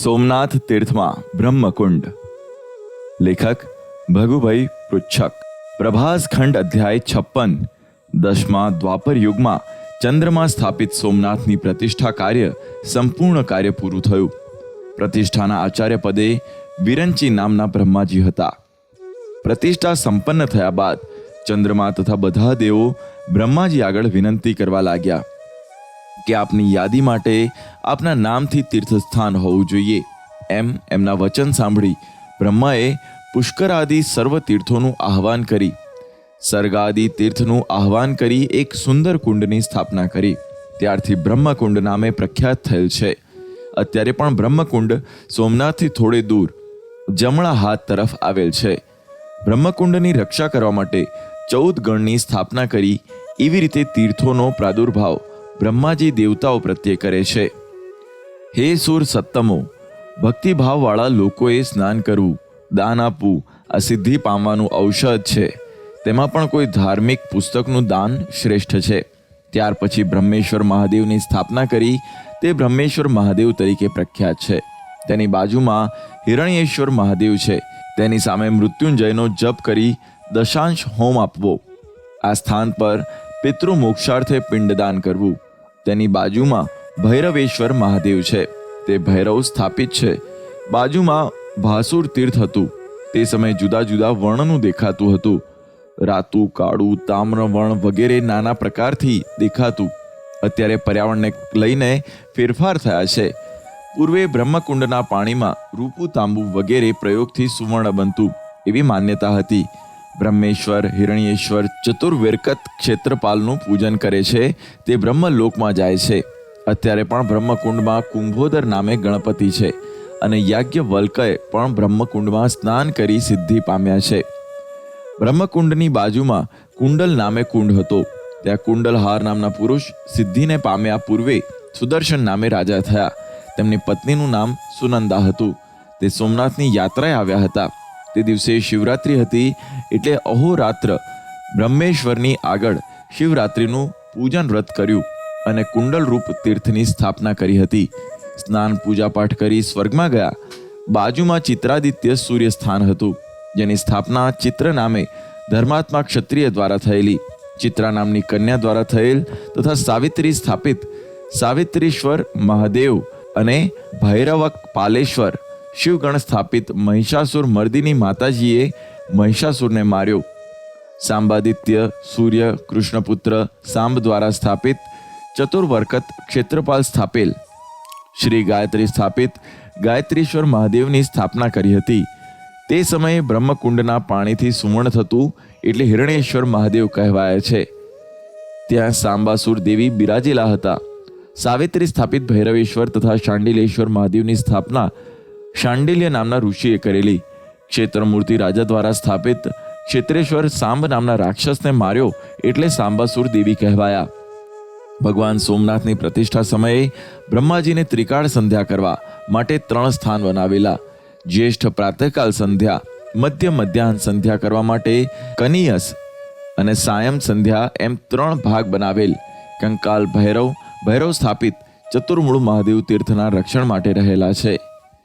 સોમનાથ તીર્થમાં બ્રહ્મકુંડ. લેખક ભગુભાઈ પૃચ્છક. પ્રભાસ ખંડ અધ્યાય 56. 10મા દ્વાપર યુગમાં ચંદ્રમાં સ્થાપિત સોમનાથની પ્રતિષ્ઠા કાર્ય સંપૂર્ણ કાર્ય પૂરું થયું. પ્રતિષ્ઠાના આચાર્ય પદે વિરંચી નામના બ્રહ્માજી હતા. પ્રતિષ્ઠા સંપન્ન થયા બાદ ચંદ્રમા તથા બધા દેવો બ્રહ્માજી આગળ વિનંતી કરવા લાગ્યા કે આપની યાદી માટે આપના નામથી તીર્થસ્થાન હોવું જોઈએ. એમના વચન સાંભળી બ્રહ્માએ પુષ્કર આદિ સર્વ તીર્થોનું આહ્વાન કરી, સર્ગાદિ તીર્થનું આહ્વાન કરી એક સુંદર કુંડની સ્થાપના કરી. ત્યારથી બ્રહ્મકુંડ નામે પ્રખ્યાત થયેલ છે. અત્યારે પણ બ્રહ્મકુંડ સોમનાથથી થોડે દૂર જમણા હાથ તરફ આવેલ છે. બ્રહ્મકુંડની રક્ષા કરવા માટે 14 ગણની સ્થાપના કરી. એવી રીતે તીર્થોનો પ્રાદુર્ભાવ બ્રહ્માજી દેવતાઓ પ્રત્યે કરે છે. હે સુર સત્તમો, ભક્તિભાવવાળા લોકોએ સ્નાન કરવું, દાન આપવું આ સિદ્ધિ પામવાનું ઔષધ છે. તેમાં પણ કોઈ ધાર્મિક પુસ્તકનું દાન શ્રેષ્ઠ છે. ત્યાર પછી બ્રહ્મેશ્વર મહાદેવની સ્થાપના કરી. તે બ્રહ્મેશ્વર મહાદેવ તરીકે પ્રખ્યાત છે. તેની બાજુમાં હિરણ્યેશ્વર મહાદેવ છે. તેની સામે મૃત્યુંજયનો જપ કરી દશાંશ હોમ આપવો. આ સ્થાન પર પિતૃ મોક્ષાર્થે પિંડદાન કરવું. તેની બાજુમાં ભૈરવેશ્વર મહાદેવ છે. તે ભૈરવ સ્થાપિત છે. બાજુમાં ભાસુર તીર્થ હતું. તે સમયે જુદા જુદા વર્ણનું દેખાતું હતું. રાતું, કાળું, તામ્ર વર્ણ વગેરે નાના પ્રકારથી દેખાતું. અત્યારે પર્યાવરણને લઈને ફેરફાર થયા છે. પૂર્વે બ્રહ્મકુંડના પાણીમાં રૂપું, તાંબુ વગેરે પ્રયોગથી સુવર્ણ બનતું એવી માન્યતા હતી. બ્રહ્મેશ્વર, હિરણ્યેશ્વર, ચતુર્વેરકત ક્ષેત્રપાલનું પૂજન કરે છે. તે બ્રહ્મલોકમાં જાય છે. અત્યારે પણ બ્રહ્મકુંડમાં કુંભોદર નામે ગણપતિ છે અને યાજ્ઞવલ્કએ પણ બ્રહ્મકુંડમાં સ્નાન કરી સિદ્ધિ પામ્યા છે. બ્રહ્મકુંડની બાજુમાં કુંડલ નામે કુંડ હતો. ત્યાં કુંડલહાર નામના પુરુષ સિદ્ધિને પામ્યા પૂર્વે સુદર્શન નામે રાજા થયા. તેમની પત્નીનું નામ સુનંદા હતું. તે સોમનાથની યાત્રાએ આવ્યા હતા. તે દિવસે શિવરાત્રિ હતી. એટલે અહોરાત્ર બ્રહ્મેશ્વરની આગળ શિવરાત્રિનું પૂજન વ્રત કર્યું અને કુંડલ રૂપ તીર્થની સ્થાપના કરી હતી. સ્નાન પૂજાપાઠ કરી સ્વર્ગમાં ગયા. બાજુમાં ચિત્રાદિત્ય સૂર્ય સ્થાન હતું, જેની સ્થાપના ચિત્ર નામે ધર્માત્મા ક્ષત્રિય દ્વારા થયેલી. ચિત્રા નામની કન્યા દ્વારા થયેલ તથા સાવિત્રી સ્થાપિત સાવિત્રીશ્વર મહાદેવ અને ભૈરવક પાલેશ્વર શિવગણ સ્થાપિત મહિષાસુર મર્દિની માતાજીએ મહિષાસુરને માર્યો. સાંબાદિત્ય સૂર્ય કૃષ્ણપુત્ર સાંબ દ્વારા સ્થાપિત ચતુર્વર્કત ક્ષેત્રપાલ સ્થાપેલ શ્રી ગાયત્રી સ્થાપિત ગાયત્રીશ્વર મહાદેવની સ્થાપના કરી હતી. તે સમયે બ્રહ્મકુંડના પાણીથી સુવર્ણ થતું એટલે હિરણ્યેશ્વર મહાદેવ કહેવાય છે. ત્યાં સાંબાસુર દેવી બિરાજેલા હતા. સાવિત્રી સ્થાપિત ભૈરવેશ્વર તથા શાંડિલેશ્વર મહાદેવની સ્થાપના શાંડિલ્ય નામના ઋષિએ કરેલી. ક્ષેત્રમૂર્તિ રાજા દ્વારા સ્થાપિત ક્ષેત્રેશ્વર સાંબ નામના રાક્ષસને માર્યો એટલે સાંબાસુર દેવી કહેવાયા. ભગવાન સોમનાથની પ્રતિષ્ઠા સમયે બ્રહ્માજીને ત્રિકાળ સંધ્યા કરવા માટે 3 સ્થાન બનાવેલા. જ્યેષ્ઠ પ્રાતઃકાલ સંધ્યા, મધ્ય મધ્યાહન સંધ્યા કરવા માટે કનિયસ અને સાયમ સંધ્યા એમ 3 ભાગ બનાવેલ. કંકાલ ભૈરવ સ્થાપિત ચતુર્મૂળ મહાદેવ તીર્થના રક્ષણ માટે રહેલા છે.